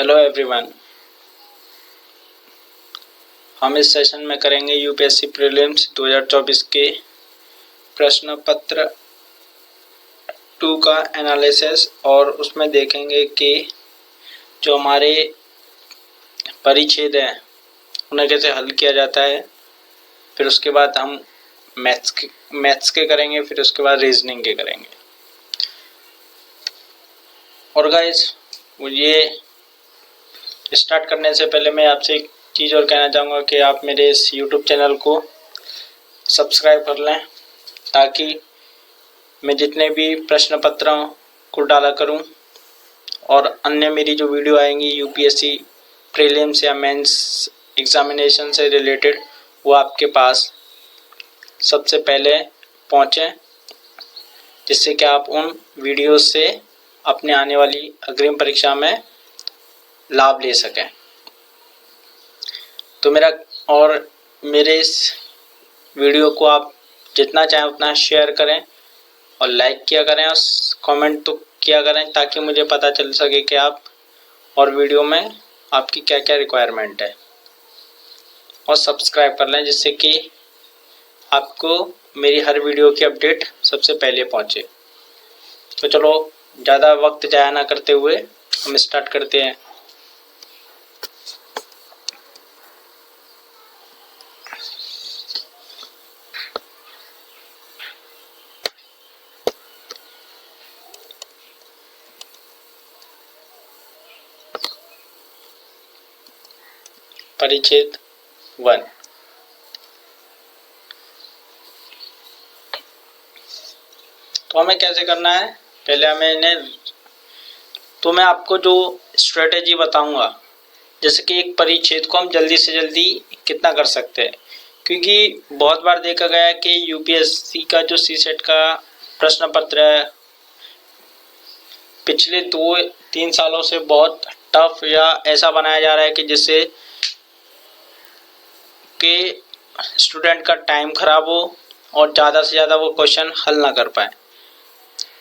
Hello everyone. हम इस session में करेंगे यूपीएससी प्रीलिम्स 2024 के प्रश्न पत्र 2 का एनालिसिस और उसमें देखेंगे कि जो हमारे परिच्छेद हैं उन्हें कैसे हल किया जाता है। फिर उसके बाद हम मैथ्स के करेंगे, फिर उसके बाद रीजनिंग के करेंगे। और गाइस, ये स्टार्ट करने से पहले मैं आपसे एक चीज़ और कहना चाहूँगा कि आप मेरे इस YouTube चैनल को सब्सक्राइब कर लें, ताकि मैं जितने भी प्रश्न पत्रों को डाला करूं और अन्य मेरी जो वीडियो आएंगी यूपीएससी प्रीलिम्स या मेंस एग्जामिनेशन से रिलेटेड, वो आपके पास सबसे पहले पहुंचे, जिससे कि आप उन वीडियोस से अपने आने वाली अग्रिम परीक्षा में लाभ ले सकें। तो मेरे इस वीडियो को आप जितना चाहें उतना शेयर करें और लाइक किया करें और कमेंट तो किया करें, ताकि मुझे पता चल सके कि आप और वीडियो में आपकी क्या क्या रिक्वायरमेंट है। और सब्सक्राइब कर लें, जिससे कि आपको मेरी हर वीडियो की अपडेट सबसे पहले पहुंचे। तो चलो ज़्यादा वक्त ज़ाया ना करते हुए हम स्टार्ट करते हैं। परिच्छेद 1। तो हमें कैसे करना है, पहले मैं आपको जो स्ट्रेटेजी बताऊंगा, जैसे कि एक परिच्छेद को हम जल्दी से जल्दी कितना कर सकते हैं। क्योंकि बहुत बार देखा गया है कि यूपीएससी का जो सीसेट का प्रश्न पत्र है, पिछले 2-3 सालों से बहुत टफ या ऐसा बनाया जा रहा है कि जिससे कि स्टूडेंट का टाइम खराब हो और ज़्यादा से ज़्यादा वो क्वेश्चन हल ना कर पाए।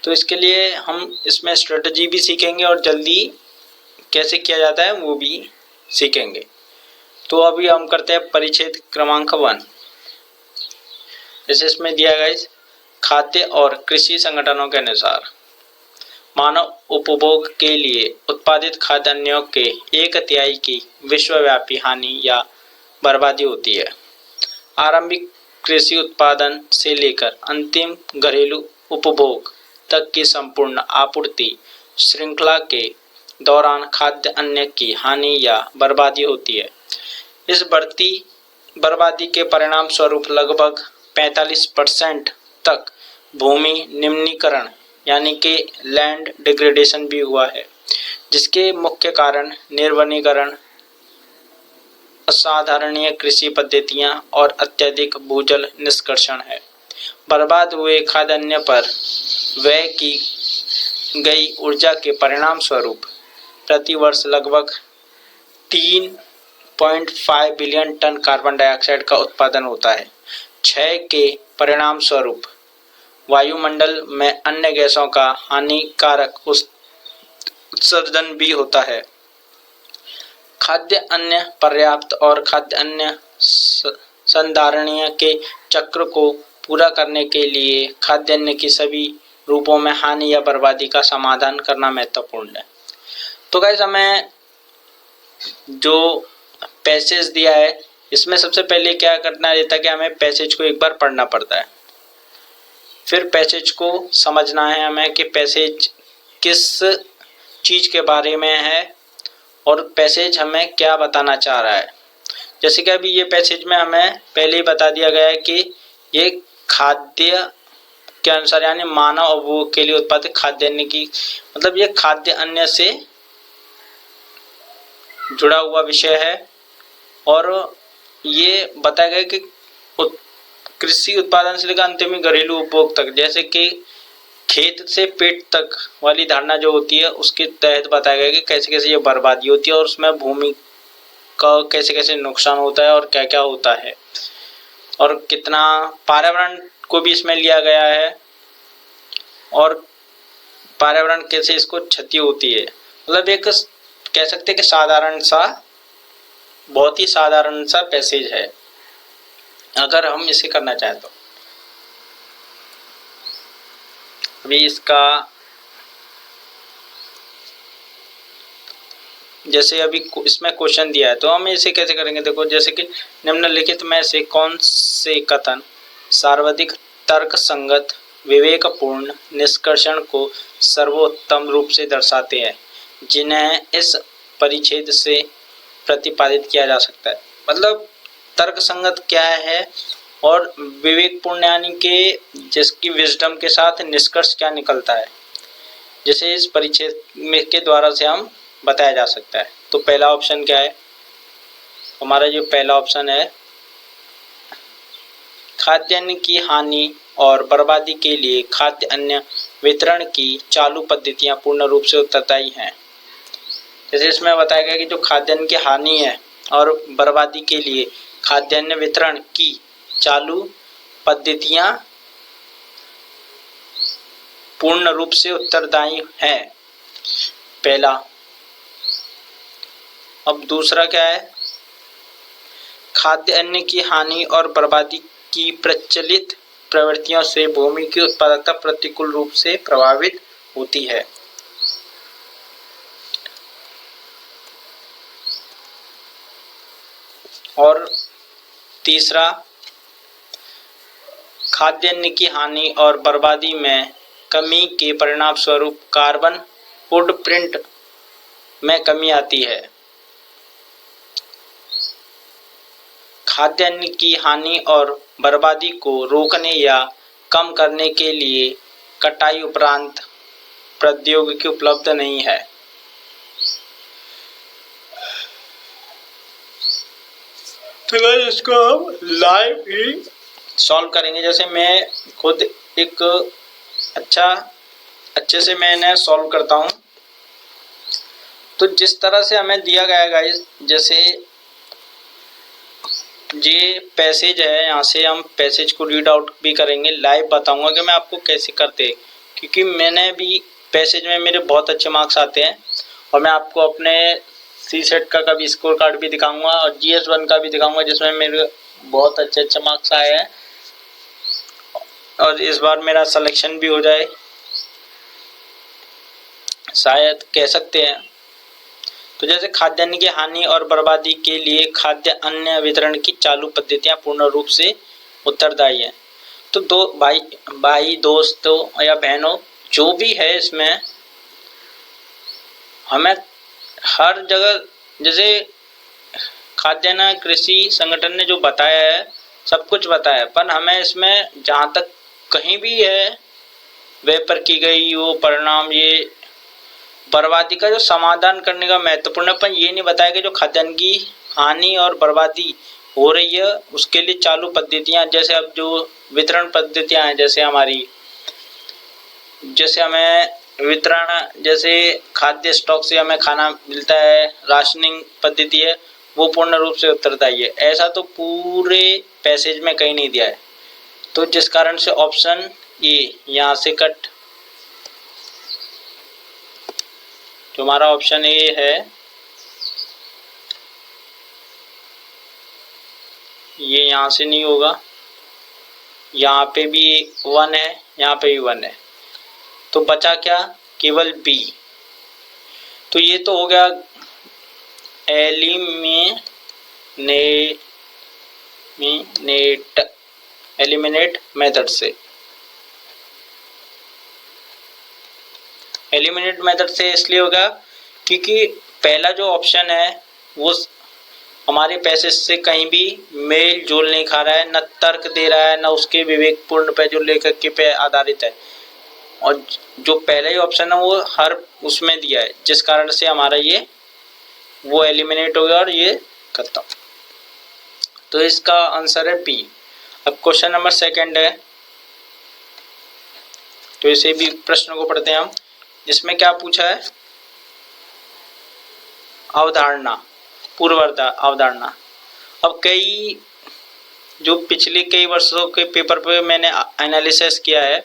तो इसके लिए हम इसमें स्ट्रेटजी भी सीखेंगे और जल्दी कैसे किया जाता है वो भी सीखेंगे। तो अभी हम करते हैं परिच्छेद क्रमांक 1। जैसे इसमें दिया गया है, खाद्य और कृषि संगठनों के अनुसार मानव उपभोग के लिए उत्पादित खाद्यान्नों के 1/3 की विश्वव्यापी हानि या बर्बादी होती है। आरंभिक कृषि उत्पादन से लेकर अंतिम घरेलू उपभोग तक की संपूर्ण आपूर्ति श्रृंखला के दौरान खाद्य अन्न की हानि या बर्बादी होती है। इस बढ़ती बर्बादी के परिणाम स्वरूप लगभग 45% तक भूमि निम्नीकरण यानी कि लैंड डिग्रेडेशन भी हुआ है, जिसके मुख्य कारण निर्वनीकरण, असाधारणीय कृषि पद्धतियां और अत्यधिक भूजल निष्कर्षण है। बर्बाद हुए खाद्यान्न पर व्यय की गई ऊर्जा के परिणाम स्वरूप प्रति वर्ष लगभग 3.5 बिलियन टन कार्बन डाइऑक्साइड का उत्पादन होता है। क्षय के परिणाम स्वरूप वायुमंडल में अन्य गैसों का हानिकारक उत्सर्जन भी होता है। खाद्य अन्न पर्याप्त और खाद्य अन्न संधारणीय के चक्र को पूरा करने के लिए खाद्यान्न की सभी रूपों में हानि या बर्बादी का समाधान करना महत्वपूर्ण है। तो गाइस, हमें जो पैसेज दिया है, इसमें सबसे पहले क्या करना रहता है कि हमें पैसेज को एक बार पढ़ना पड़ता है। फिर पैसेज को समझना है हमें कि पैसेज किस चीज़ के बारे में है और पैसेज हमें क्या बताना चाह रहा है। जैसे कि अभी ये पैसेज में हमें पहले ही बता दिया गया है कि ये खाद्य के अनुसार यानी मानव उपभोग के लिए उत्पादित खाद्यान्न की मतलब ये खाद्य अन्न से जुड़ा हुआ विषय है। और ये बताया गया कि कृषि उत्पादन से लेकर अंतिम घरेलू उपभोग तक, जैसे कि खेत से पेट तक वाली धारणा जो होती है, उसके तहत बताया गया कि कैसे कैसे ये बर्बादी होती है और उसमें भूमि का कैसे कैसे नुकसान होता है और क्या क्या होता है, और कितना पर्यावरण को भी इसमें लिया गया है और पर्यावरण कैसे इसको क्षति होती है। मतलब एक कह सकते हैं कि साधारण सा, बहुत ही साधारण सा पैसेज है अगर हम इसे करना चाहें तो। अभी इसका जैसे अभी इसमें क्वेश्चन दिया है तो हम इसे कैसे करेंगे। देखो जैसे कि निम्नलिखित में से कौन से कथन सर्वाधिक तर्क संगत विवेकपूर्ण निष्कर्षण को सर्वोत्तम रूप से दर्शाते हैं जिन्हें इस परिच्छेद से प्रतिपादित किया जा सकता है। मतलब तर्क संगत क्या है और विवेकपूर्ण यानी कि जिसकी विजडम के साथ निष्कर्ष क्या निकलता है, जैसे इस परिच्छेद में के द्वारा से हम बताया जा सकता है। तो पहला ऑप्शन क्या है हमारा, जो पहला ऑप्शन है, खाद्यान्न की हानि और बर्बादी के लिए खाद्य अन्न वितरण की चालू पद्धतियां पूर्ण रूप से उत्तरदायी हैं। जैसे इसमें बताया गया कि जो खाद्यान्न की हानि है और बर्बादी के लिए खाद्यान्न वितरण की चालू पद्धतियां पूर्ण रूप से उत्तरदायी हैं, पहला। अब दूसरा क्या है, खाद्य अन्न की हानि और बर्बादी की प्रचलित प्रवृत्तियों से भूमि की उत्पादकता प्रतिकूल रूप से प्रभावित होती है। और तीसरा, खाद्यान्न की हानि और बर्बादी में कमी के परिणाम स्वरूप कार्बन फुटप्रिंट में कमी आती है। खाद्यान्न की हानि और बर्बादी को रोकने या कम करने के लिए कटाई उपरांत प्रौद्योगिकी उपलब्ध नहीं है। तो इसको हम लाइव ही सॉल्व करेंगे। जैसे मैं खुद एक अच्छे से मैंने सॉल्व करता हूँ। तो जिस तरह से हमें दिया गया है गाइस, जैसे ये पैसेज है, यहाँ से हम पैसेज को रीड आउट भी करेंगे, लाइव बताऊंगा कि मैं आपको कैसे करते हैं, क्योंकि मैंने भी पैसेज में मेरे बहुत अच्छे मार्क्स आते हैं। और मैं आपको अपने सी सेट का कभी स्कोर कार्ड भी दिखाऊंगा और GS1 का भी दिखाऊंगा जिसमें मेरे बहुत अच्छे मार्क्स आए हैं और इस बार मेरा सिलेक्शन भी हो जाए, शायद कह सकते हैं। तो जैसे खाद्यान्न की हानि और बर्बादी के लिए खाद्य अन्न वितरण की चालू पद्धतियां पूर्ण रूप से उत्तरदायी हैं। तो दो भाई दोस्तों या बहनों, जो भी है इसमें हमें हर जगह, जैसे खाद्यान्न कृषि संगठन ने जो बताया है सब कुछ बताया है, पर हमें इसमें जहाँ तक कहीं भी है वे पर की गई वो परिणाम, ये बर्बादी का जो समाधान करने का महत्वपूर्ण है, पर ये नहीं बताया कि जो खाद्यान्न की हानि और बर्बादी हो रही है उसके लिए चालू पद्धतियां, जैसे अब जो वितरण पद्धतियां हैं, जैसे हमारी, जैसे हमें वितरण, जैसे खाद्य स्टॉक से हमें खाना मिलता है, राशनिंग पद्धति है, वो पूर्ण रूप से उत्तरदायी है। ऐसा तो पूरे पैसेज में कहीं नहीं दिया है। तो जिस कारण से ऑप्शन ए यहाँ से कट, जो हमारा ऑप्शन ए है ये यहाँ से नहीं होगा, यहाँ पे भी 1 है, यहाँ पे भी 1 है, तो बचा क्या, केवल बी। तो ये तो हो गया एलिमिनेट मेथड से। एलिमिनेट मेथड से इसलिए होगा क्योंकि पहला जो ऑप्शन है वो हमारे पैसेज से कहीं भी मेल जोल नहीं खा रहा है, न तर्क दे रहा है, न उसके विवेकपूर्ण पे जो लेखक के पे आधारित है। और जो पहला ही ऑप्शन है वो हर उसमें दिया है, जिस कारण से हमारा ये वो एलिमिनेट हो गया और ये खत्म। तो इसका आंसर है बी। अब क्वेश्चन नंबर 2 है, तो इसे भी प्रश्न को पढ़ते हैं हम, जिसमें क्या पूछा है, अवधारणा, पूर्वार्ध अवधारणा। अब कई जो पिछले कई वर्षों के पेपर पे मैंने एनालिसिस किया है,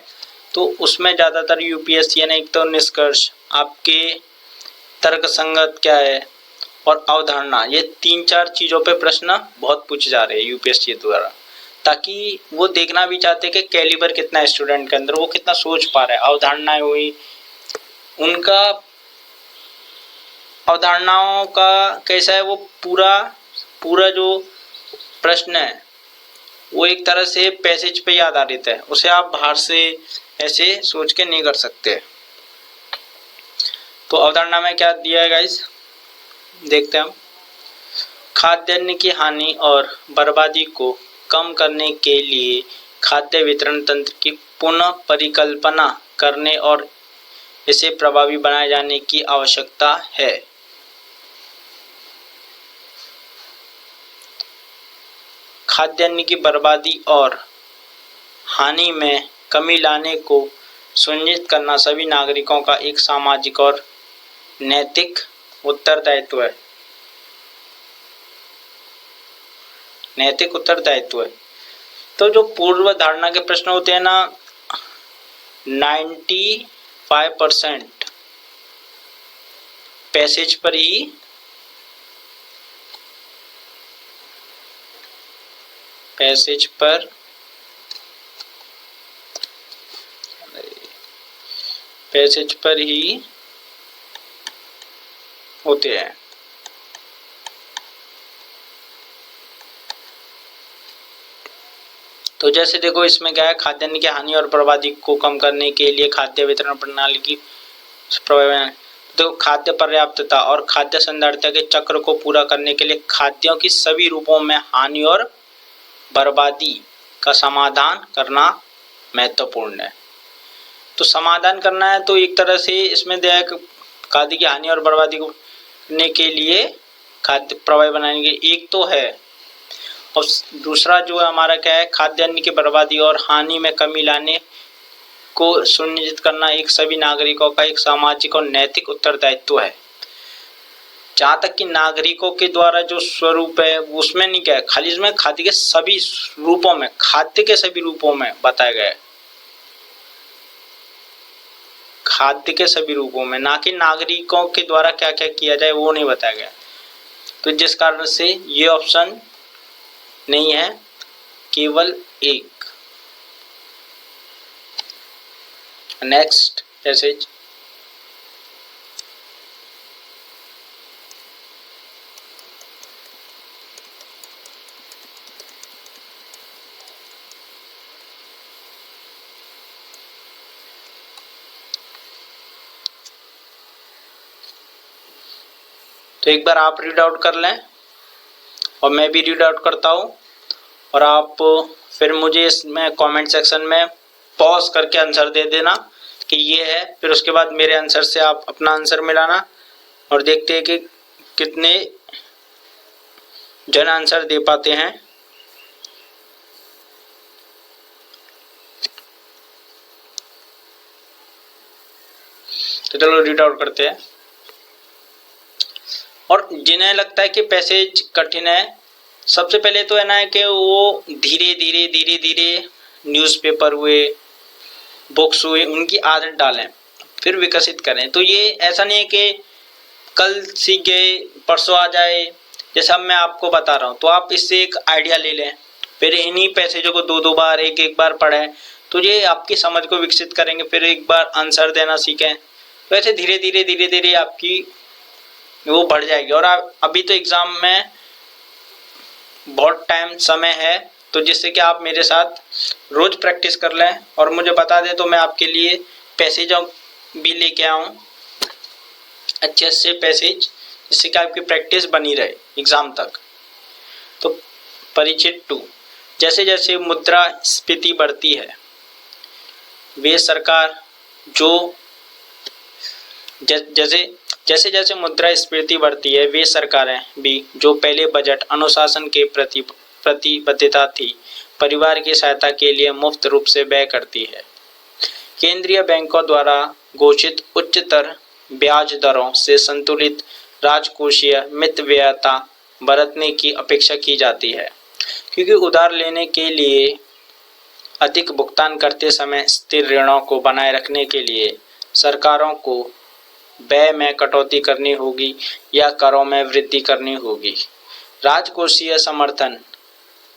तो उसमें ज़्यादातर UPSC यानी एक तो निष्कर्ष, आपके तर्कसंगत क्या है और अवधारणा, ये 3-4 चीज़ों पे प्रश्न बहुत पूछे जा रहे हैं यूपीएससी द्वारा, ताकि वो देखना भी चाहते हैं कि कैलिबर कितना है स्टूडेंट के अंदर, वो कितना सोच पा रहा है। अवधारणाएं हुई, उनका अवधारणाओं का कैसा है, वो पूरा जो प्रश्न है वो एक तरह से पैसेज पे आधारित है, उसे आप बाहर से ऐसे सोच के नहीं कर सकते। तो अवधारणा में क्या दिया है गाइस, देखते हैं हम। खाद्यान्न की हानि और बर्बादी को कम करने के लिए खाद्य वितरण तंत्र की पुनः परिकल्पना करने और इसे प्रभावी बनाए जाने की आवश्यकता है। खाद्यान्न की बर्बादी और हानि में कमी लाने को सुनिश्चित करना सभी नागरिकों का एक सामाजिक और नैतिक उत्तरदायित्व है। नैतिक उत्तरदायित्व है। तो जो पूर्व धारणा के प्रश्न होते हैं ना, 95% पैसेज पर ही होते हैं। तो जैसे देखो इसमें क्या है, खाद्यान्न की हानि और बर्बादी को कम करने के लिए खाद्य वितरण प्रणाली की प्रभावी, तो खाद्य पर्याप्तता और खाद्य संधारणा के चक्र को पूरा करने के लिए खाद्यों की सभी रूपों में हानि और बर्बादी का समाधान करना महत्वपूर्ण है। तो समाधान करना है तो एक तरह से इसमें दिया है खाद्य की हानि और बर्बादी को करने के लिए खाद्य प्रभावी बनाने के एक तो है, और दूसरा जो है हमारा क्या है, खाद्यान्न की बर्बादी और हानि में कमी लाने को सुनिश्चित करना एक सभी नागरिकों का एक सामाजिक और नैतिक उत्तरदायित्व है। जहाँ तक कि नागरिकों के द्वारा जो स्वरूप है उसमें नहीं क्या है, खाली इसमें खाद्य के सभी रूपों में बताया गया है, खाद्य के सभी रूपों में, ना कि नागरिकों के द्वारा क्या क्या किया जाए वो नहीं बताया गया। तो जिस कारण से ये ऑप्शन नहीं है, केवल एक। नेक्स्ट पैसेज, तो एक बार आप रीड आउट कर लें और मैं भी रीड आउट करता हूँ, और आप फिर मुझे इसमें कमेंट सेक्शन में पॉज करके आंसर दे देना कि ये है, फिर उसके बाद मेरे आंसर से आप अपना आंसर मिलाना और देखते हैं कि कितने जन आंसर दे पाते हैं। तो चलो रीड आउट करते हैं। और जिन्हें लगता है कि पैसेज कठिन है, सबसे पहले तो है ना कि वो धीरे धीरे न्यूज़पेपर हुए, बुक्स हुए, उनकी आदत डालें, फिर विकसित करें। तो ये ऐसा नहीं है कि कल सीख गए परसों आ जाए, जैसा अब मैं आपको बता रहा हूँ, तो आप इससे एक आइडिया ले लें, फिर इन्हीं पैसेजों को 2-2 बार, एक बार पढ़ें, तो ये आपकी समझ को विकसित करेंगे, फिर एक बार आंसर देना सीखें। तो ऐसे धीरे धीरे आपकी वो बढ़ जाएगी। और आप अभी तो एग्ज़ाम में बहुत टाइम समय है, तो जिससे कि आप मेरे साथ रोज़ प्रैक्टिस कर लें और मुझे बता दें, तो मैं आपके लिए पैसेजों भी लेके आऊँ अच्छे से पैसेज, जिससे कि आपकी प्रैक्टिस बनी रहे एग्ज़ाम तक। तो परिचित 2, जैसे जैसे मुद्रास्फीति बढ़ती है, वे सरकार जैसे जैसे मुद्रास्फीति बढ़ती है, वे सरकारें भी जो पहले बजट अनुशासन के प्रति प्रतिबद्धता थी, परिवार की सहायता के लिए मुफ्त रूप से व्यय करती है। केंद्रीय बैंकों द्वारा घोषित उच्चतर ब्याज दरों से संतुलित राजकोषीय मितव्ययता बरतने की अपेक्षा की जाती है, क्योंकि उधार लेने के लिए अधिक भुगतान करते समय स्थिर ऋणों को बनाए रखने के लिए सरकारों को व्यय में कटौती करनी होगी या करों में वृद्धि करनी होगी। राजकोषीय समर्थन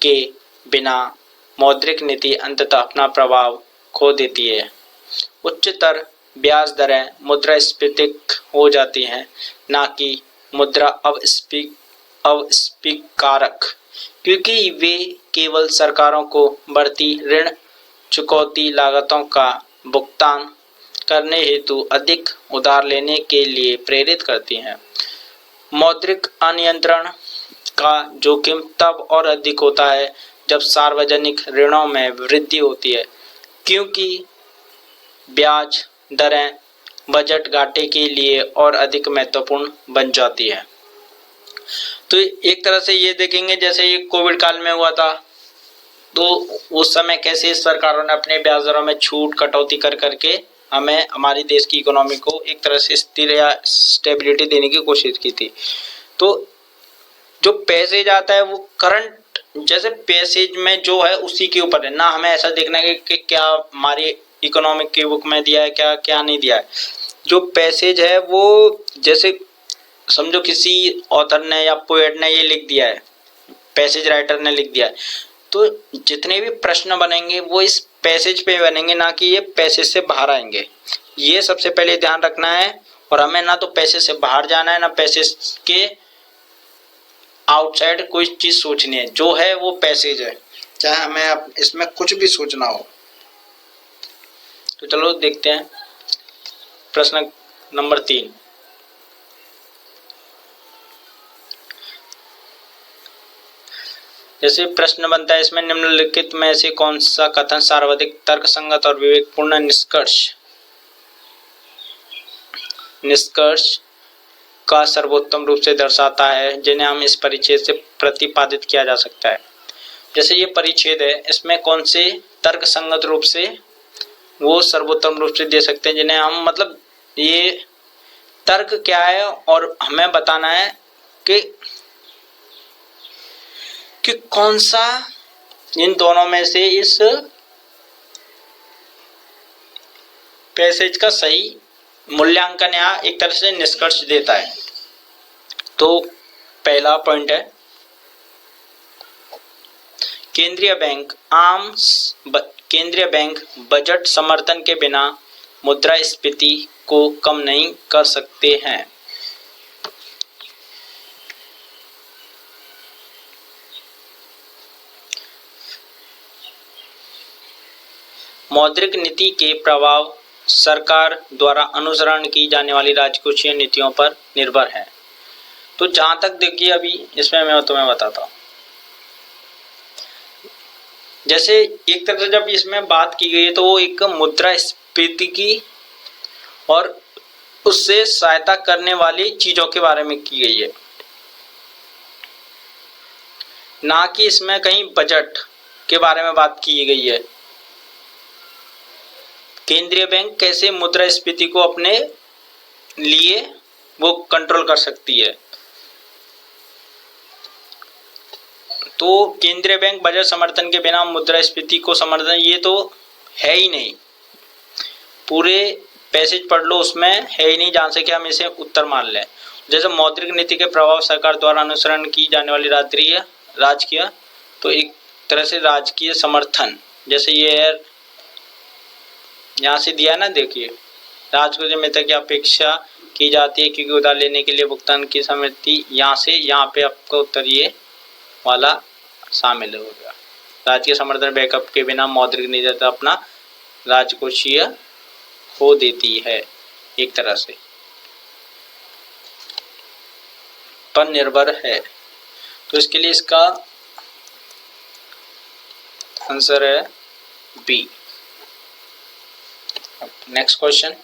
के बिना मौद्रिक नीति अंततः अपना प्रभाव खो देती है। उच्चतर ब्याज दरें मुद्रास्फीतिक हो जाती हैं, ना कि मुद्रा अस्फीकारक, क्योंकि वे केवल सरकारों को बढ़ती ऋण चुकौती लागतों का भुगतान करने हेतु अधिक उधार लेने के लिए प्रेरित करती हैं। मौद्रिक अनियंत्रण का जोखिम तब और अधिक होता है जब सार्वजनिक ऋणों में वृद्धि होती है, क्योंकि ब्याज दरें बजट घाटे के लिए और अधिक महत्वपूर्ण बन जाती है। तो एक तरह से ये देखेंगे, जैसे ये कोविड काल में हुआ था, तो उस समय कैसे सरकारों ने अपने ब्याज दरों में छूट कटौती कर करके हमें हमारी देश की इकोनॉमी को एक तरह से स्थिर या स्टेबिलिटी देने की कोशिश की थी। तो जो पैसेज आता है वो करंट जैसे पैसेज में जो है उसी के ऊपर है, ना हमें ऐसा देखना है कि क्या हमारी इकोनॉमिक की बुक में दिया है, क्या क्या नहीं दिया है। जो पैसेज है वो जैसे समझो किसी ऑथर ने या पोएट ने ये लिख दिया है, पैसेज राइटर ने लिख दिया है, तो जितने भी प्रश्न बनेंगे वो इस पैसेज पे बनेंगे, ना कि ये पैसेज से बाहर आएंगे। ये सबसे पहले ध्यान रखना है। और हमें ना तो पैसेज से बाहर जाना है, ना पैसेज के आउटसाइड कोई चीज सोचनी है। जो है वो पैसेज है, चाहे हमें इसमें कुछ भी सोचना हो। तो चलो देखते हैं प्रश्न नंबर 3। जैसे प्रश्न बनता है इसमें, निम्नलिखित में से कौन सा कथन सर्वाधिक तर्कसंगत और विवेकपूर्ण निष्कर्ष का सर्वोत्तम रूप से दर्शाता है, जिन्हें हम इस परिच्छेद से प्रतिपादित किया जा सकता है। जैसे ये परिच्छेद है, इसमें कौन से तर्कसंगत रूप से वो सर्वोत्तम रूप से दे सकते हैं, जिन्हें हम मतलब ये तर्क क्या है और हमें बताना है कि कौन सा इन दोनों में से इस पैसेज का सही मूल्यांकन या एक तरह से निष्कर्ष देता है। तो पहला पॉइंट है, केंद्रीय बैंक बजट समर्थन के बिना मुद्रास्फीति को कम नहीं कर सकते हैं। मौद्रिक नीति के प्रभाव सरकार द्वारा अनुसरण की जाने वाली राजकोषीय नीतियों पर निर्भर है। तो जहां तक देखिए अभी इसमें मैं तुम्हें बताता हूं, जैसे एक तरह से जब इसमें बात की गई है तो वो एक मुद्रास्फीति की और उससे सहायता करने वाली चीजों के बारे में की गई है, ना कि इसमें कहीं बजट के बारे में बात की गई है। केंद्रीय बैंक कैसे मुद्रास्फीति को अपने लिए वो कंट्रोल कर सकती है। तो केंद्रीय बैंक बजट समर्थन के बिना मुद्रास्फीति को समर्थन, ये तो है ही नहीं। पूरे पैसेज पढ़ लो, उसमें है ही नहीं जहां से कि हम इसे उत्तर मान लें। जैसे मौद्रिक नीति के प्रभाव सरकार द्वारा अनुसरण की जाने वाली राजकीय, तो एक तरह से राजकीय समर्थन, जैसे ये है यहाँ से दिया ना, देखिए राजकोषीय मित्र की अपेक्षा की जाती है क्योंकि उधार लेने के लिए भुगतान की समृद्धि, यहाँ से यहाँ पे आपका उत्तर ये वाला शामिल हो गया। राजकीय समर्थन बैकअप के बिना मौद्रिक नीति अपना राजकोषीय खो देती है, एक तरह से पर निर्भर है। तो इसके लिए इसका आंसर है बी। नेक्स्ट क्वेश्चन,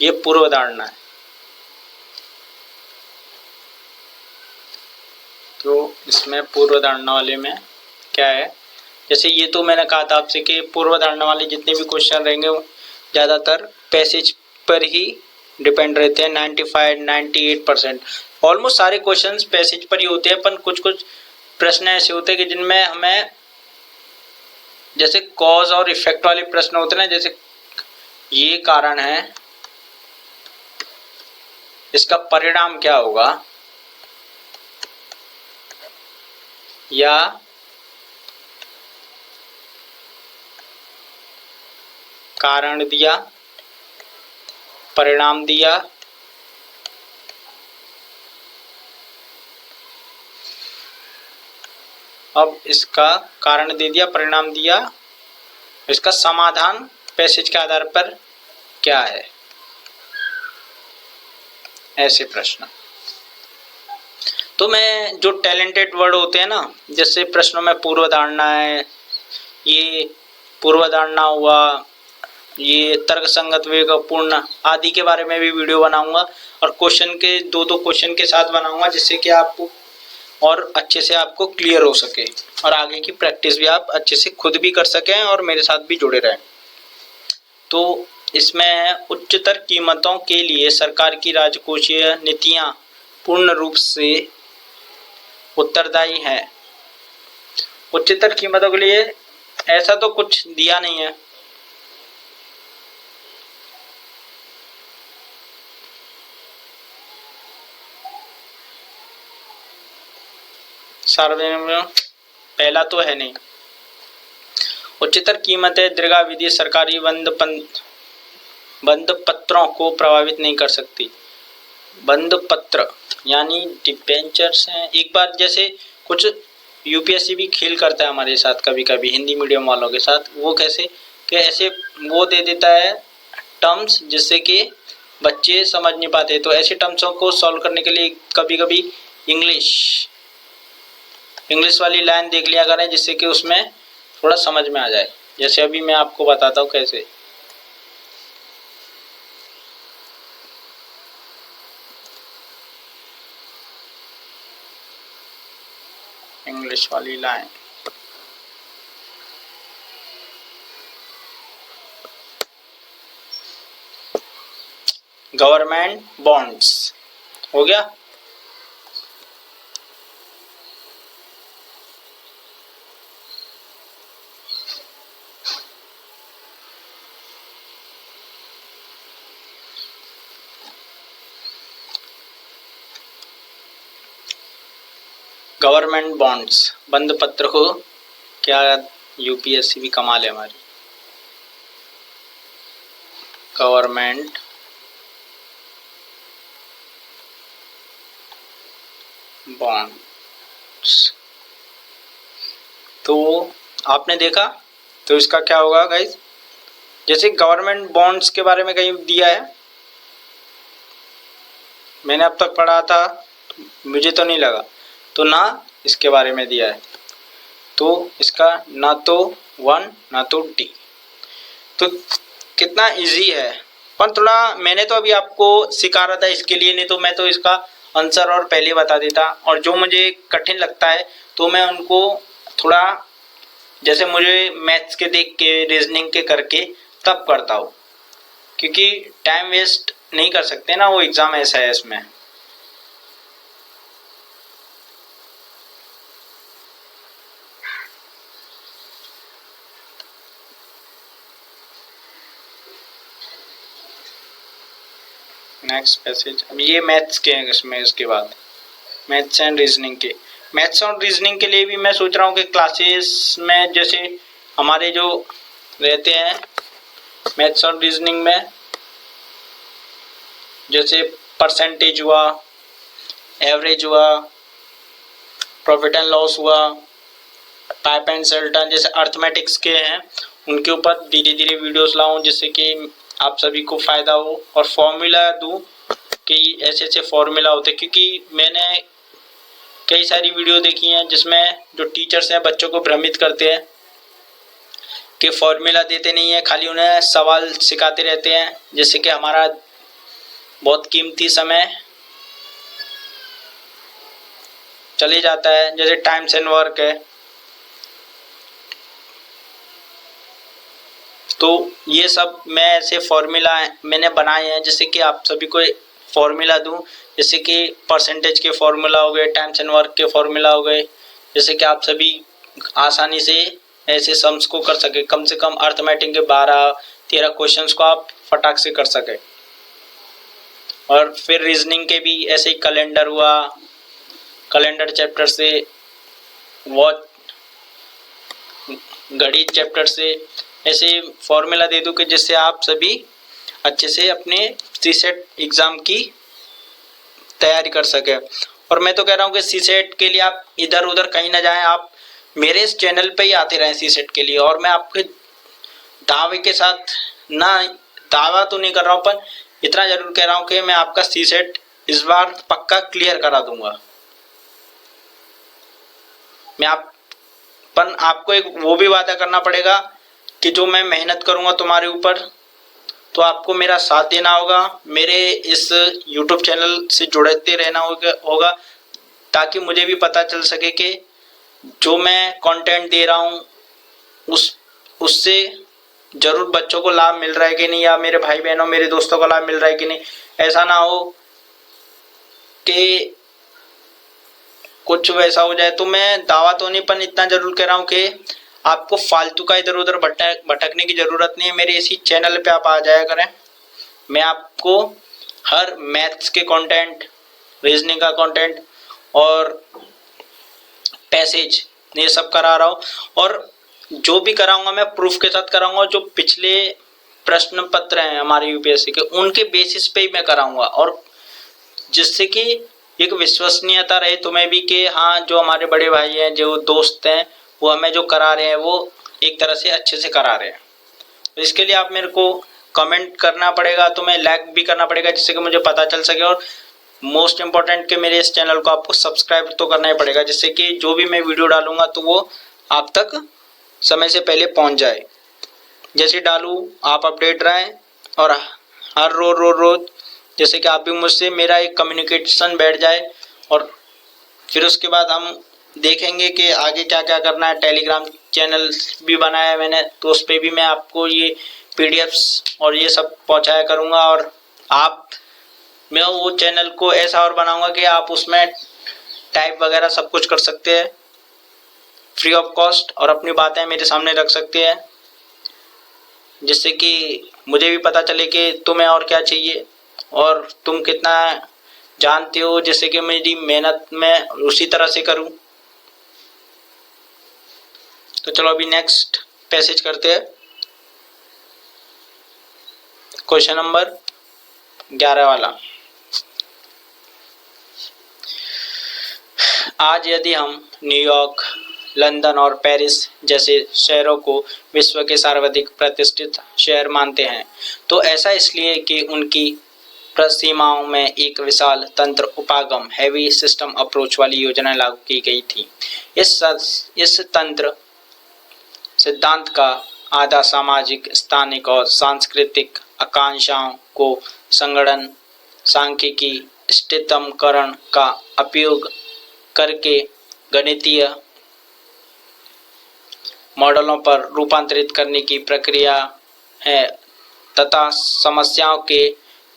ये पूर्व धारणा है। तो इसमें पूर्व धारणा वाले में क्या है, जैसे ये तो मैंने कहा था आपसे कि पूर्व धारणा वाले जितने भी क्वेश्चन रहेंगे वो ज़्यादातर पैसेज पर ही डिपेंड रहते हैं। 95-98% ऑलमोस्ट सारे क्वेश्चंस पैसेज पर ही होते हैं, पर कुछ कुछ प्रश्न ऐसे होते हैं कि जिनमें हमें जैसे कॉज और इफेक्ट वाले प्रश्न होते हैं ना, जैसे ये कारण है, इसका परिणाम क्या होगा, या कारण दिया, परिणाम दिया, अब इसका कारण दे दिया, परिणाम दिया, इसका समाधान पैसेज के आधार पर क्या है, ऐसे प्रश्न। तो मैं जो टैलेंटेड वर्ड होते हैं ना, जैसे प्रश्नों में पूर्वधारणा है, ये पूर्वधारणा हुआ, ये तर्कसंगत विवेकपूर्ण आदि के बारे में भी वीडियो बनाऊंगा, और क्वेश्चन के दो क्वेश्चन के साथ बनाऊंगा, जिससे कि आपको और अच्छे से आपको क्लियर हो सके और आगे की प्रैक्टिस भी आप अच्छे से खुद भी कर सकें और मेरे साथ भी जुड़े रहें। तो इसमें उच्चतर कीमतों के लिए सरकार की राजकोषीय नीतियां पूर्ण रूप से उत्तरदायी हैं। उच्चतर कीमतों के लिए ऐसा तो कुछ दिया नहीं है, सार्वजनिक पहला तो है नहीं। उच्चतर कीमतें दीर्घावधि सरकारी बंद पत्रों को प्रभावित नहीं कर सकती। बंद पत्र यानी डिबेंचर्स हैं। एक बार जैसे कुछ यूपीएससी भी खेल करता है हमारे साथ कभी कभी हिंदी मीडियम वालों के साथ। वो कैसे कि ऐसे वो दे देता है टर्म्स जिससे कि बच्चे समझ नहीं पाते, तो ऐसे टर्म्सों को सॉल्व करने के लिए कभी कभी इंग्लिश वाली लाइन देख लिया करें, जिससे कि उसमें थोड़ा समझ में आ जाए। जैसे अभी मैं आपको बताता हूँ कैसे। इंग्लिश वाली लाइन, गवर्नमेंट बॉन्ड्स हो गया। गवर्नमेंट बॉन्ड्स बंद पत्र को क्या यूपीएससी भी कमाल है हमारी। गवर्नमेंट बॉन्ड्स, तो आपने देखा, तो इसका क्या होगा गाइस। जैसे गवर्नमेंट बॉन्ड्स के बारे में कहीं दिया है, मैंने अब तक पढ़ा था, मुझे तो नहीं लगा, तो ना इसके बारे में दिया है, तो इसका ना तो 1 ना तो डी। तो कितना इजी है, पर थोड़ा मैंने तो अभी आपको सिखा रहा था इसके लिए, नहीं तो मैं तो इसका आंसर और पहले बता देता। और जो मुझे कठिन लगता है तो मैं उनको थोड़ा, जैसे मुझे मैथ्स के देख के रीजनिंग के करके तब करता हूँ, क्योंकि टाइम वेस्ट नहीं कर सकते ना, वो एग्ज़ाम ऐसा है इसमें। नेक्स्ट पैसेज, अब ये मैथ्स के हैं इसमें, इसके बाद मैथ्स एंड रीजनिंग के। मैथ्स और रीजनिंग के लिए भी मैं सोच रहा हूँ कि क्लासेस में जैसे हमारे जो रहते हैं मैथ्स और रीजनिंग में, जैसे परसेंटेज हुआ, एवरेज हुआ, प्रॉफिट एंड लॉस हुआ, टाइप एंड सेल्टन, जैसे अर्थमेटिक्स के हैं, उनके ऊपर धीरे धीरे वीडियोस लाऊं, जिससे कि आप सभी को फ़ायदा हो। और फॉर्मूला दूं कि ऐसे ऐसे फॉर्मूला होते हैं, क्योंकि मैंने कई सारी वीडियो देखी हैं जिसमें जो टीचर्स हैं बच्चों को भ्रमित करते हैं कि फॉर्मूला देते नहीं है, खाली उन्हें सवाल सिखाते रहते हैं, जिससे कि हमारा बहुत कीमती समय चले जाता है। जैसे टाइम्स एंड वर्क है, तो ये सब मैं ऐसे फॉर्मूला मैंने बनाए हैं जिससे कि आप सभी को फॉर्मूला दूं, जैसे कि परसेंटेज के फॉर्मूला हो गए, टाइम्स एंड वर्क के फॉर्मूला हो गए, जैसे कि आप सभी आसानी से ऐसे सम्स को कर सके। कम से कम अर्थमेटिक के 12 13 क्वेश्चंस को आप फटाक से कर सके। और फिर रीजनिंग के भी ऐसे ही कैलेंडर हुआ, कैलेंडर चैप्टर से, वॉच घड़ी चैप्टर से, ऐसे फॉर्मूला दे दूँ कि जिससे आप सभी अच्छे से अपने सीसेट एग्ज़ाम की तैयारी कर सके। और मैं तो कह रहा हूँ कि सीसेट के लिए आप इधर उधर कहीं ना जाएं, आप मेरे इस चैनल पे ही आते रहें सीसेट के लिए। और मैं आपके दावे के साथ, ना दावा तो नहीं कर रहा हूँ, पर इतना जरूर कह रहा हूँ कि मैं आपका सीसेट इस बार पक्का क्लियर करा दूंगा। मैं आपको एक वो भी वादा करना पड़ेगा कि जो मैं मेहनत करूंगा तुम्हारे ऊपर, तो आपको मेरा साथ देना होगा, मेरे इस YouTube चैनल से जुड़ते रहना होगा ताकि मुझे भी पता चल सके कि जो मैं कंटेंट दे रहा हूँ उससे जरूर बच्चों को लाभ मिल रहा है कि नहीं, या मेरे भाई बहनों, मेरे दोस्तों को लाभ मिल रहा है कि नहीं। ऐसा ना हो कि कुछ वैसा हो जाए। तो मैं दावा तो नहीं, पर इतना जरूर कह रहा हूँ कि आपको फालतू का इधर उधर भटकने की जरूरत नहीं है। मेरे इसी चैनल पे आप आ जाया करें। मैं आपको हर मैथ्स के कंटेंट, रीजनिंग का कंटेंट और पैसेज ये सब करा रहा हूँ। और जो भी कराऊंगा मैं प्रूफ के साथ कराऊंगा। जो पिछले प्रश्न पत्र हैं हमारे यूपीएससी के, उनके बेसिस पे ही मैं कराऊंगा, और जिससे कि एक विश्वसनीयता रहे तुम्हें भी कि हाँ, जो हमारे बड़े भाई हैं, जो दोस्त हैं, वो हमें जो करा रहे हैं वो एक तरह से अच्छे से करा रहे हैं। तो इसके लिए आप मेरे को कमेंट करना पड़ेगा, तुम्हें लाइक भी करना पड़ेगा, जिससे कि मुझे पता चल सके। और मोस्ट इम्पॉर्टेंट कि मेरे इस चैनल को आपको सब्सक्राइब तो करना ही पड़ेगा, जिससे कि जो भी मैं वीडियो डालूंगा तो वो आप तक समय से पहले पहुंच जाए। जैसे डालूँ आप अपडेट रहें, और हर रोज जैसे कि आप भी मुझसे मेरा एक कम्युनिकेशन बैठ जाए। और फिर उसके बाद हम देखेंगे कि आगे क्या क्या करना है। टेलीग्राम चैनल भी बनाया है मैंने, तो उस पर भी मैं आपको ये पीडीएफ्स और ये सब पहुंचाया करूंगा। और मैं वो चैनल को ऐसा और बनाऊंगा कि आप उसमें टाइप वगैरह सब कुछ कर सकते हैं फ्री ऑफ कॉस्ट, और अपनी बातें मेरे सामने रख सकते हैं, जिससे कि मुझे भी पता चले कि तुम्हें और क्या चाहिए और तुम कितना जानते हो, जिससे कि मेरी मेहनत मैं उसी तरह से करूं। तो चलो अभी नेक्स्ट पैसेज करते हैं। क्वेश्चन नंबर 11 वाला। आज यदि हम न्यूयॉर्क, लंदन और पेरिस जैसे शहरों को विश्व के सर्वाधिक प्रतिष्ठित शहर मानते हैं, तो ऐसा इसलिए कि उनकी सीमाओं में एक विशाल तंत्र उपागम हैवी सिस्टम अप्रोच वाली योजना लागू की गई थी। इस तंत्र सिद्धांत का आधा सामाजिक, स्थानिक और सांस्कृतिक आकांक्षाओं को संगठन, सांख्यिकी, स्थितमकरण का उपयोग करके गणितीय मॉडलों पर रूपांतरित करने की प्रक्रिया है, तथा समस्याओं के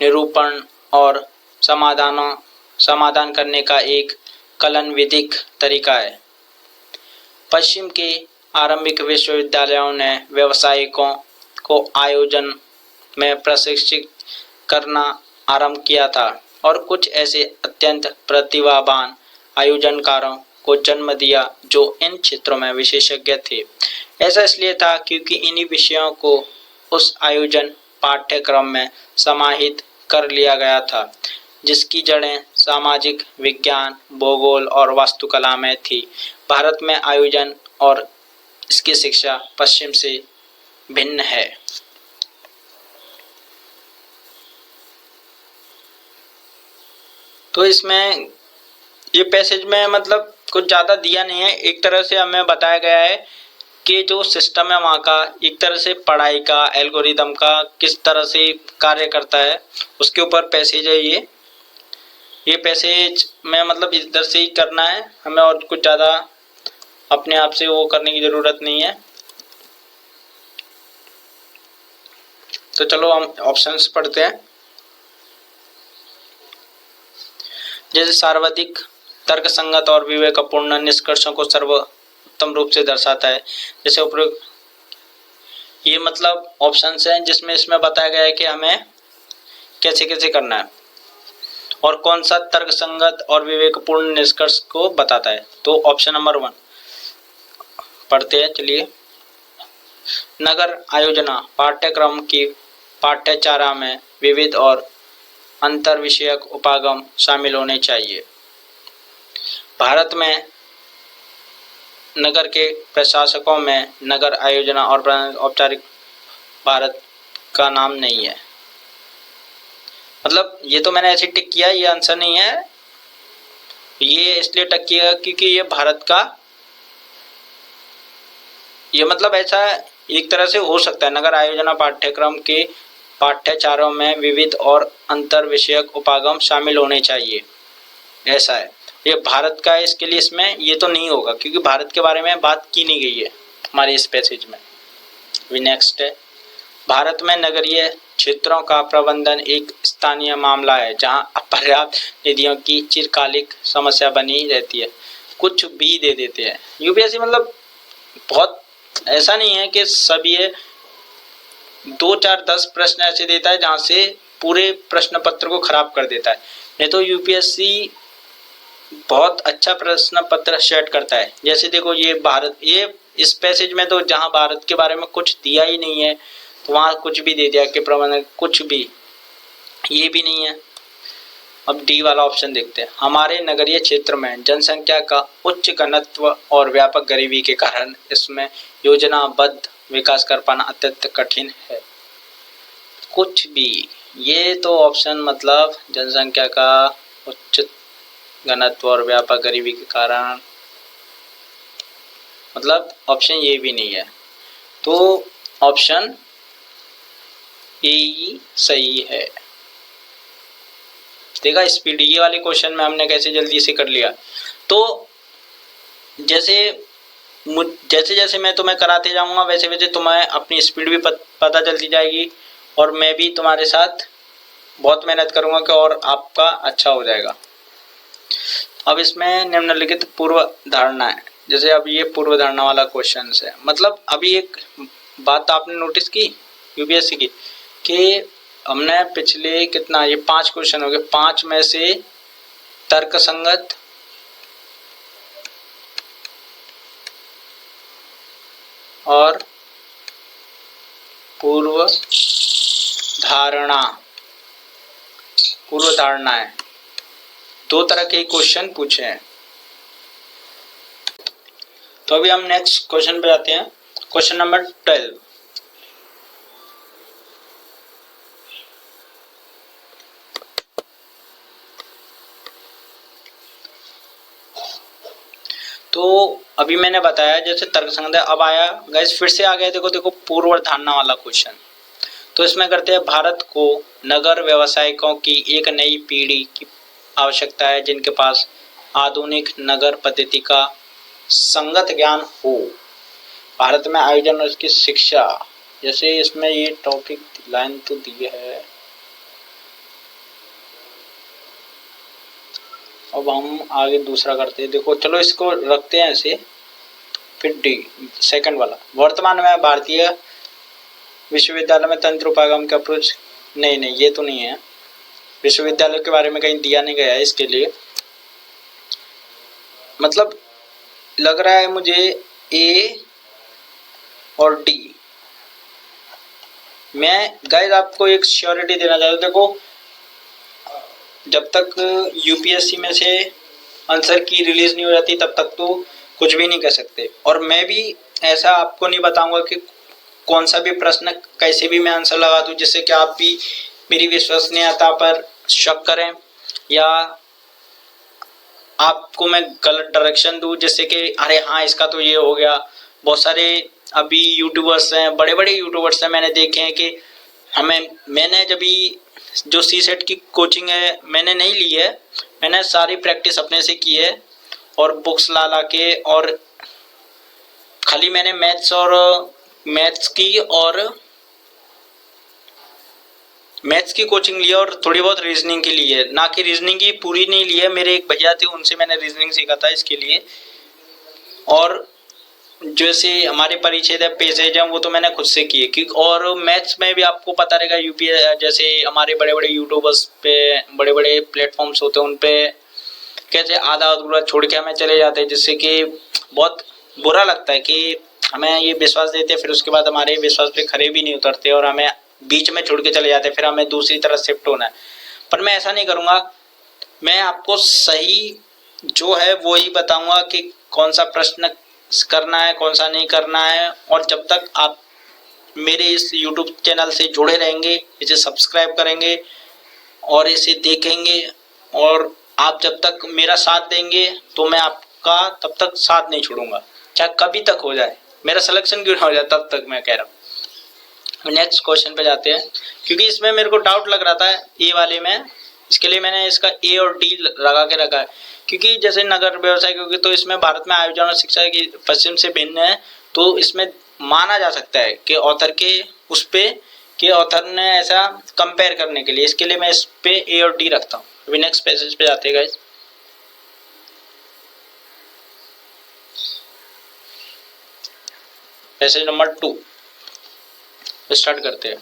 निरूपण और समाधान करने का एक कलन-विधिक तरीका है। पश्चिम के आरंभिक विश्वविद्यालयों ने व्यावसायिकों को आयोजन में प्रशिक्षित करना आरंभ किया था, और कुछ ऐसे अत्यंत प्रतिभावान आयोजनकारों को जन्म दिया जो इन क्षेत्रों में विशेषज्ञ थे। ऐसा इसलिए था क्योंकि इन्हीं विषयों को उस आयोजन पाठ्यक्रम में समाहित कर लिया गया था, जिसकी जड़ें सामाजिक विज्ञान, भूगोल और वास्तुकला में थी। भारत में आयोजन और इसकी शिक्षा पश्चिम से भिन्न है। तो इसमें ये पैसेज में मतलब कुछ ज़्यादा दिया नहीं है। एक तरह से हमें बताया गया है कि जो सिस्टम है वहाँ का, एक तरह से पढ़ाई का, एल्गोरिदम का किस तरह से कार्य करता है, उसके ऊपर पैसेज है ये पैसेज में मतलब इधर से ही करना है हमें, और कुछ ज़्यादा अपने आप से वो करने की ज़रूरत नहीं है। तो चलो हम ऑप्शंस पढ़ते हैं। जैसे सर्वाधिक तर्कसंगत और विवेकपूर्ण निष्कर्षों को सर्वोत्तम रूप से दर्शाता है। जैसे उपरोक्त ये मतलब ऑप्शंस हैं जिसमें इसमें बताया गया है कि हमें कैसे कैसे करना है और कौन सा तर्कसंगत और विवेकपूर्ण निष्कर्ष को बताता है। तो ऑप्शन नंबर 1 पढ़ते हैं, चलिए। नगर आयोजना पाठ्यक्रम की पाठ्यचारा में विविध और अंतर विषयक उपागम शामिल होने चाहिए। भारत में नगर के प्रशासकों में नगर आयोजना और औपचारिक भारत का नाम नहीं है। मतलब ये तो मैंने ऐसे टिक किया, ये आंसर नहीं है, ये इसलिए टिक किया क्योंकि ये भारत का, ये मतलब ऐसा एक तरह से हो सकता है। नगर आयोजना पाठ्यक्रम के पाठ्यचारों में विविध और अंतर विषयक उपागम शामिल होने चाहिए, ऐसा है। ये भारत का है, इसके लिए इसमें ये तो नहीं होगा क्योंकि भारत के बारे में बात की नहीं गई है हमारे इस पैसेज में। अभी नेक्स्ट है, भारत में नगरीय क्षेत्रों का प्रबंधन एक स्थानीय मामला है जहां अपर्याप्त निधियों की चिरकालिक समस्या बनी रहती है। कुछ भी दे देते हैं यूपीएससी, मतलब बहुत ऐसा नहीं है कि सब ये 2 4 10 प्रश्न ऐसे देता है जहां से पूरे प्रश्न पत्र को खराब कर देता है। नहीं तो यूपीएससी बहुत अच्छा प्रश्न पत्र सेट करता है। जैसे देखो ये भारत, ये इस पैसेज में तो जहां भारत के बारे में कुछ दिया ही नहीं है तो वहां कुछ भी दे दिया कि प्रबंधन, कुछ भी, ये भी नहीं है। अब डी वाला ऑप्शन देखते हैं, हमारे नगरीय क्षेत्र में जनसंख्या का उच्च घनत्व और व्यापक गरीबी के कारण इसमें योजनाबद्ध विकास कर पाना अत्यंत कठिन है। कुछ भी, ये तो ऑप्शन मतलब जनसंख्या का उच्च घनत्व और व्यापक गरीबी के कारण, मतलब ऑप्शन ये भी नहीं है। तो ऑप्शन ए ही सही है। देखा स्पीड, ये वाले क्वेश्चन में हमने कैसे जल्दी से कर लिया। तो जैसे जैसे मैं तुम्हें कराते जाऊंगा वैसे वैसे तुम्हें अपनी स्पीड भी पता चलती जाएगी और मैं भी तुम्हारे साथ बहुत मेहनत करूंगा कि और आपका अच्छा हो जाएगा। अब इसमें निम्नलिखित पूर्व धारणा है, जैसे अब ये पूर्व धारणा वाला क्वेश्चन है। मतलब अभी एक बात आपने नोटिस की यूपीएससी की कि हमने पिछले कितना, ये 5 क्वेश्चन हो गए, 5 में से तर्कसंगत, और पूर्व धारणा है, 2 तरह के क्वेश्चन पूछे हैं। तो अभी हम नेक्स्ट क्वेश्चन पे जाते हैं, क्वेश्चन नंबर 12। तो अभी मैंने बताया जैसे तर्कसंगत, अब आया गाइस फिर से आ गया, देखो पूर्व धारणा वाला क्वेश्चन। तो इसमें करते हैं, भारत को नगर व्यवसायिकों की एक नई पीढ़ी की आवश्यकता है जिनके पास आधुनिक नगर पद्धति का संगत ज्ञान हो। भारत में आयोजन और उसकी शिक्षा, जैसे इसमें ये टॉपिक लाइन तो दी है। अब हम आगे दूसरा करते हैं, देखो चलो इसको रखते हैं ऐसे। फिर डी सेकंड वाला, वर्तमान में भारतीय विश्वविद्यालय में तंत्र उपागम का अप्रोच, नहीं ये तो नहीं है, विश्वविद्यालय के बारे में कहीं दिया नहीं गया है इसके लिए। मतलब लग रहा है मुझे ए और डी। मैं गाइस आपको एक श्योरिटी देना चाहता हूँ, देखो जब तक यूपीएससी में से आंसर की रिलीज नहीं हो जाती तब तक तो कुछ भी नहीं कर सकते। और मैं भी ऐसा आपको नहीं बताऊंगा कि कौन सा भी प्रश्न कैसे भी मैं आंसर लगा दूं जिससे कि आप भी मेरी विश्वसनीयता पर शक करें, या आपको मैं गलत डायरेक्शन दूं जिससे कि अरे हाँ इसका तो ये हो गया। बहुत सारे अभी यूट्यूबर्स हैं, बड़े बड़े यूट्यूबर्स हैं, मैंने देखे हैं कि मैंने जब भी जो सी सेट की कोचिंग है मैंने नहीं ली है, मैंने सारी प्रैक्टिस अपने से की है और बुक्स ला के, और खाली मैंने मैथ्स की कोचिंग ली है और थोड़ी बहुत रीजनिंग की ली है, ना कि रीजनिंग की पूरी नहीं ली है। मेरे एक भैया थे उनसे मैंने रीजनिंग सीखा था इसके लिए। और जैसे हमारे परिच्छेद है, पेसेज है, वो तो मैंने खुद से किए क्योंकि और मैथ्स में भी आपको पता रहेगा यूपीएस जैसे हमारे बड़े बड़े यूट्यूबर्स पे बड़े बड़े प्लेटफॉर्म्स होते हैं उन पे कैसे आधा अधूरा छोड़ के हमें चले जाते हैं, जिससे कि बहुत बुरा लगता है कि हमें ये विश्वास देते हैं फिर उसके बाद हमारे विश्वास पे खरे भी नहीं उतरते और हमें बीच में छोड़ के चले जाते हैं, फिर हमें दूसरी तरफ शिफ्ट होना है। पर मैं ऐसा नहीं करूँगा, मैं आपको सही जो है वो ही बताऊंगा कि कौन सा प्रश्न करना है कौन सा नहीं करना है। और जब तक आप मेरे इस YouTube चैनल से जुड़े रहेंगे, इसे सब्सक्राइब करेंगे और इसे देखेंगे और आप जब तक मेरा साथ देंगे तो मैं आपका तब तक साथ नहीं छोड़ूंगा, चाहे कभी तक हो जाए, मेरा सिलेक्शन क्यों ना हो जाए तब तक मैं कह रहा हूँ। नेक्स्ट क्वेश्चन पे जाते हैं क्योंकि इसमें मेरे को डाउट लग रहा था ए वाले में, इसके लिए मैंने इसका ए और डी लगा के रखा है क्योंकि जैसे नगर व्यवसाय क्योंकि तो इसमें भारत में आयोजन और शिक्षा की पश्चिम से भिन्न है, तो इसमें माना जा सकता है कि ऑथर के उस पे कि ऑथर ने ऐसा कंपेयर करने के लिए, इसके लिए मैं इस पे ए और डी रखता हूँ। अभी नेक्स्ट पैसेज पे जाते हैं गाइस। पैसेज नंबर 2 स्टार्ट करते हैं।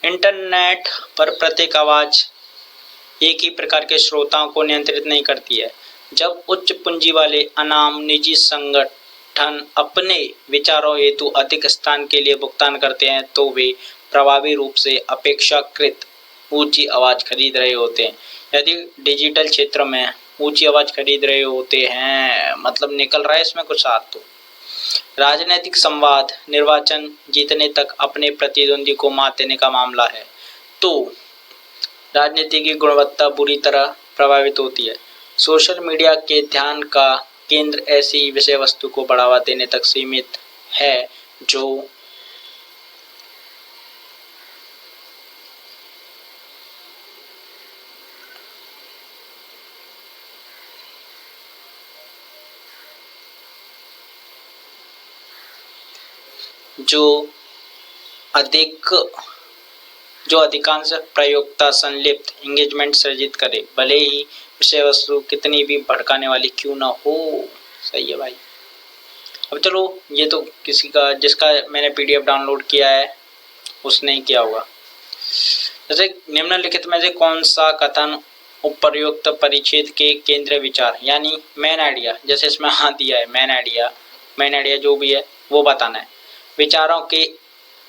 इंटरनेट पर प्रत्येक आवाज एक ही प्रकार के श्रोताओं को नियंत्रित नहीं करती है। जब उच्च पूंजी वाले अनाम निजी संगठन अपने विचारों हेतु अधिक स्थान के लिए भुगतान करते हैं तो वे प्रभावी रूप से अपेक्षाकृत ऊंची आवाज खरीद रहे होते हैं। यदि डिजिटल क्षेत्र में ऊंची आवाज खरीद रहे होते हैं मतलब निकल रहा है इसमें कुछ साथ, तो राजनीतिक संवाद निर्वाचन जीतने तक अपने प्रतिद्वंदी को मात देने का मामला है, तो राजनीति की गुणवत्ता बुरी तरह प्रभावित होती है। सोशल मीडिया के ध्यान का केंद्र ऐसी विषय वस्तु को बढ़ावा देने तक सीमित है जो अधिकांश प्रयोक्ता संलिप्त एंगेजमेंट सर्जित करे, भले ही विषय वस्तु कितनी भी भड़काने वाली क्यों ना हो। सही है भाई। अब चलो ये तो किसी का जिसका मैंने पीडीएफ डाउनलोड किया है उसने ही किया होगा। जैसे निम्नलिखित में से कौन सा कथन उपर्युक्त परिच्छेद के केंद्रीय विचार यानी मेन आइडिया, जैसे इसमें हाँ दिया है मेन आइडिया जो भी है वो बताना है।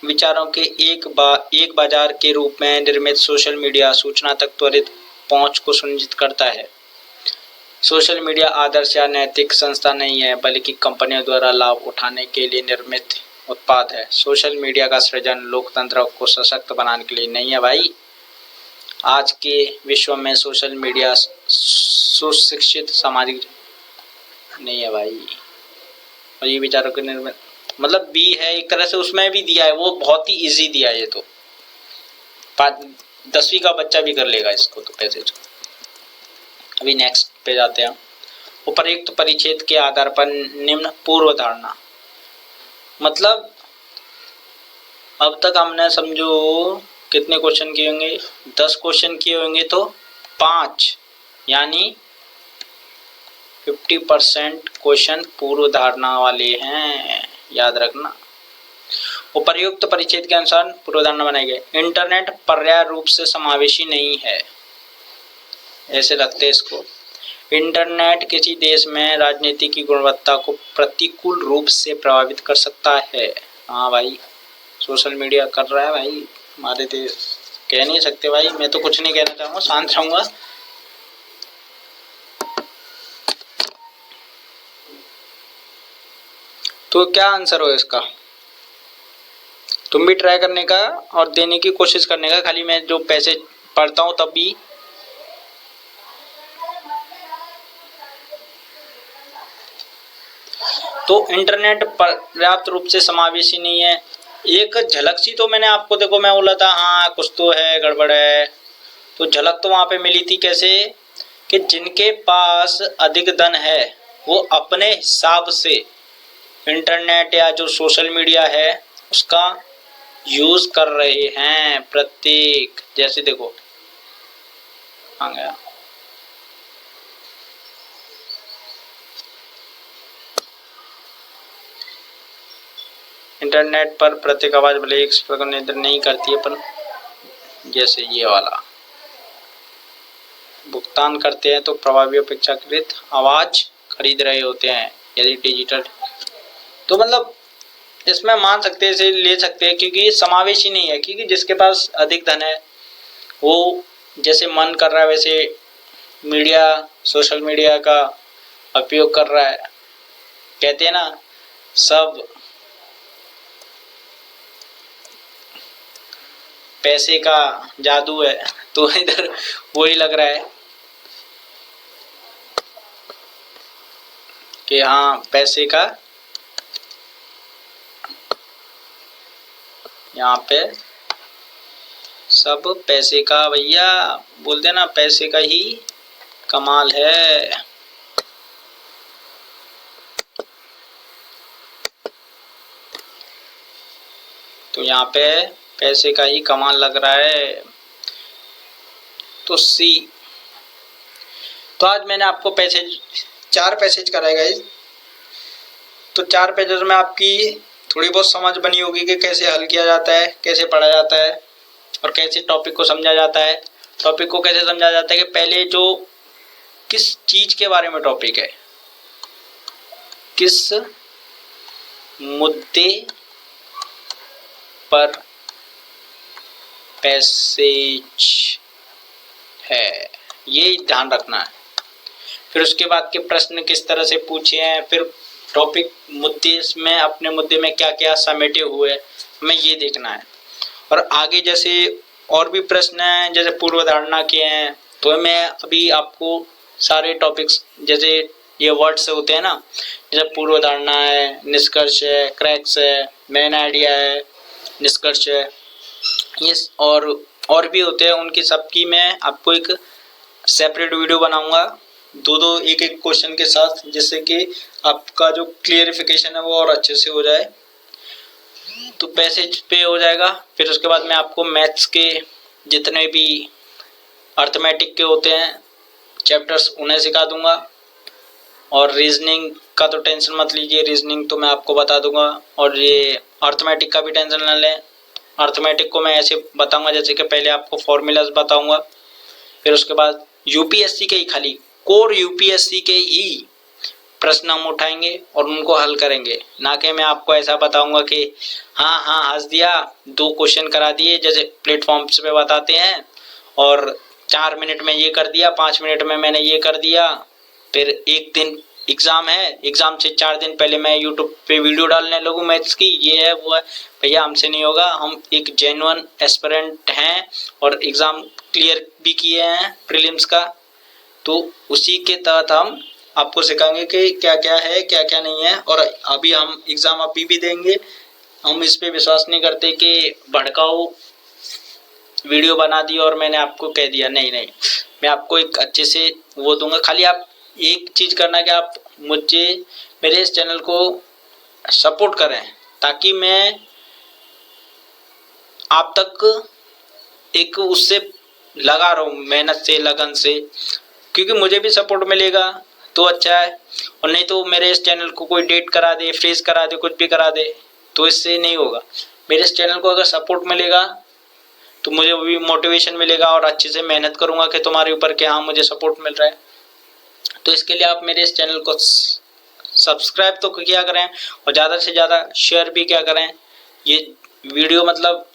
विचारों के एक बाजार के रूप में निर्मित सोशल मीडिया सूचना तक त्वरित पहुंच को सुनिश्चित करता है। सोशल मीडिया आदर्श या नैतिक संस्था नहीं है बल्कि कंपनियों द्वारा लाभ उठाने के लिए निर्मित उत्पाद है। सोशल मीडिया का सृजन लोकतंत्र को सशक्त बनाने के लिए नहीं है भाई। आज के विश्व में सोशल मीडिया सुशिक्षित सामाजिक नहीं है भाई। और ये विचारों के निर्मित मतलब बी है एक तरह से, उसमें भी दिया है वो बहुत ही इजी दिया है, ये तो 10वीं का बच्चा भी कर लेगा इसको तो पैसेज। अभी नेक्स्ट पे जाते हैं। उपर्युक्त परिच्छेद के आधार पर निम्न पूर्व धारणा, मतलब अब तक हमने समझो कितने क्वेश्चन किए होंगे, 10 क्वेश्चन किए होंगे तो 5 यानी 50% क्वेश्चन पूर्व धारणा वाले हैं, याद रखना। उपर्युक्त परिच्छेद के अनुसार पूर्व धारणा बनाई गई। इंटरनेट पर्याय रूप से समावेशी नहीं है, ऐसे रखते हैं इसको। इंटरनेट किसी देश में राजनीति की गुणवत्ता को प्रतिकूल रूप से प्रभावित कर सकता है। हाँ भाई सोशल मीडिया कर रहा है भाई, हमारे देश कह नहीं सकते भाई, मैं तो कुछ नहीं कहना चाहूँगा, शांत रहूँगा। तो क्या आंसर हो इसका, तुम भी ट्राई करने का और देने की कोशिश करने का, खाली मैं जो पैसे पढ़ता हूँ तब भी। तो इंटरनेट पर्याप्त रूप से समावेशी नहीं है। एक झलक सी तो मैंने आपको देखो मैं बोला था हाँ कुछ तो है गड़बड़ है, तो झलक तो वहां पे मिली थी कैसे कि जिनके पास अधिक धन है वो अपने हिसाब से इंटरनेट या जो सोशल मीडिया है उसका यूज कर रहे हैं प्रत्येक, जैसे देखो आ गया इंटरनेट पर प्रत्येक आवाज भले एक को नियंत्रित नहीं करती है, पर जैसे ये वाला भुगतान करते हैं तो प्रभावी अपेक्षाकृत आवाज खरीद रहे होते हैं यदि डिजिटल। तो मतलब इसमें मान सकते हैं, इसे ले सकते हैं, क्योंकि समावेशी नहीं है, क्योंकि जिसके पास अधिक धन है वो जैसे मन कर रहा है वैसे मीडिया, सोशल मीडिया का उपयोग कर रहा है। कहते हैं ना सब पैसे का जादू है, तो इधर वही लग रहा है कि हाँ पैसे का, यहाँ पे सब पैसे का, भैया बोल देना पैसे का ही कमाल है। तो यहाँ पे पैसे का ही कमाल लग रहा है। तो सी, तो आज मैंने आपको पैसेज 4 पैसेज कराए गाइस। तो 4 पेजेस में आपकी थोड़ी बहुत समझ बनी होगी कि कैसे हल किया जाता है, कैसे पढ़ा जाता है और कैसे टॉपिक को समझा जाता है। टॉपिक को कैसे समझा जाता है कि पहले जो किस चीज के बारे में टॉपिक है, किस मुद्दे पर पैसेज है, ये ध्यान रखना है। फिर उसके बाद के प्रश्न किस तरह से पूछे हैं, फिर टॉपिक मुद्दे में अपने मुद्दे में क्या क्या समेटे हुए हमें ये देखना है। और आगे जैसे और भी प्रश्न हैं, जैसे पूर्व धारणा के हैं, तो मैं अभी आपको सारे टॉपिक्स, जैसे ये वर्ड्स होते हैं ना, जैसे पूर्व धारणा है, निष्कर्ष है, क्रैक्स है, मेन आइडिया है, निष्कर्ष है, ये और भी होते हैं। उनकी सबकी मैं आपको एक सेपरेट वीडियो बनाऊंगा, दो एक क्वेश्चन के साथ, जिससे कि आपका जो क्लियरिफिकेशन है वो और अच्छे से हो जाए। तो पैसेज पे हो जाएगा। फिर उसके बाद मैं आपको मैथ्स के जितने भी अर्थमेटिक के होते हैं चैप्टर्स उन्हें सिखा दूंगा। और रीजनिंग का तो टेंशन मत लीजिए, रीजनिंग तो मैं आपको बता दूंगा। और ये अर्थमेटिक का भी टेंशन न लें, अर्थमेटिक को मैं ऐसे बताऊंगा जैसे कि पहले आपको फॉर्मूलाज बताऊंगा। फिर उसके बाद यूपीएससी के ही, खाली कोर यूपीएससी के ही प्रश्न हम उठाएंगे और उनको हल करेंगे, ना कि मैं आपको ऐसा बताऊंगा कि हाँ हाँ हंस दिया, 2 क्वेश्चन करा दिए जैसे प्लेटफॉर्म्स पे बताते हैं, और 4 मिनट में ये कर दिया, 5 मिनट में मैंने ये कर दिया। फिर एक दिन एग्जाम है, एग्जाम से 4 दिन पहले मैं यूट्यूब पे वीडियो डालने लगूँ मैथ्स की, ये है वो है, भैया हमसे नहीं होगा। हम एक जेन्युइन एस्पिरेंट हैं और एग्जाम क्लियर भी किए हैं प्रीलिम्स का, तो उसी के तहत हम आपको सिखाएंगे कि क्या क्या है क्या क्या नहीं है। और अभी हम एग्जाम अभी भी देंगे, हम इस पे विश्वास नहीं करते कि भड़काऊ वीडियो बना दी और मैंने आपको कह दिया, नहीं नहीं, मैं आपको एक अच्छे से वो दूंगा। खाली आप एक चीज करना कि आप मुझे, मेरे इस चैनल को सपोर्ट करें, ताकि मैं आप तक एक उससे लगा रहूं, मेहनत से, लगन से, क्योंकि मुझे भी सपोर्ट मिलेगा तो अच्छा है। और नहीं तो मेरे इस चैनल को कोई डेट करा दे, फ्रीज करा दे, कुछ भी करा दे, तो इससे नहीं होगा। मेरे इस चैनल को अगर सपोर्ट मिलेगा तो मुझे भी मोटिवेशन मिलेगा और अच्छे से मेहनत करूंगा कि तुम्हारे वीडियो कि हाँ मुझे सपोर्ट मिल रहा है। तो इसके लिए आप मेरे इस चैनल को सब्सक्राइब तो क्या करें और ज़्यादा से ज़्यादा शेयर भी क्या करें, ये वीडियो मतलब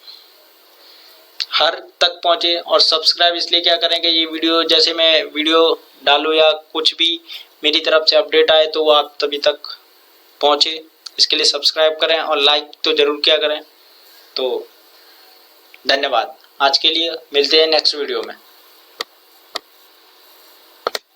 हर तक पहुंचे। और सब्सक्राइब इसलिए क्या करें कि ये वीडियो, जैसे मैं वीडियो डालूँ या कुछ भी मेरी तरफ से अपडेट आए तो वो आप तभी तक पहुंचे। इसके लिए सब्सक्राइब करें और लाइक तो ज़रूर क्या करें। तो धन्यवाद, आज के लिए मिलते हैं नेक्स्ट वीडियो में।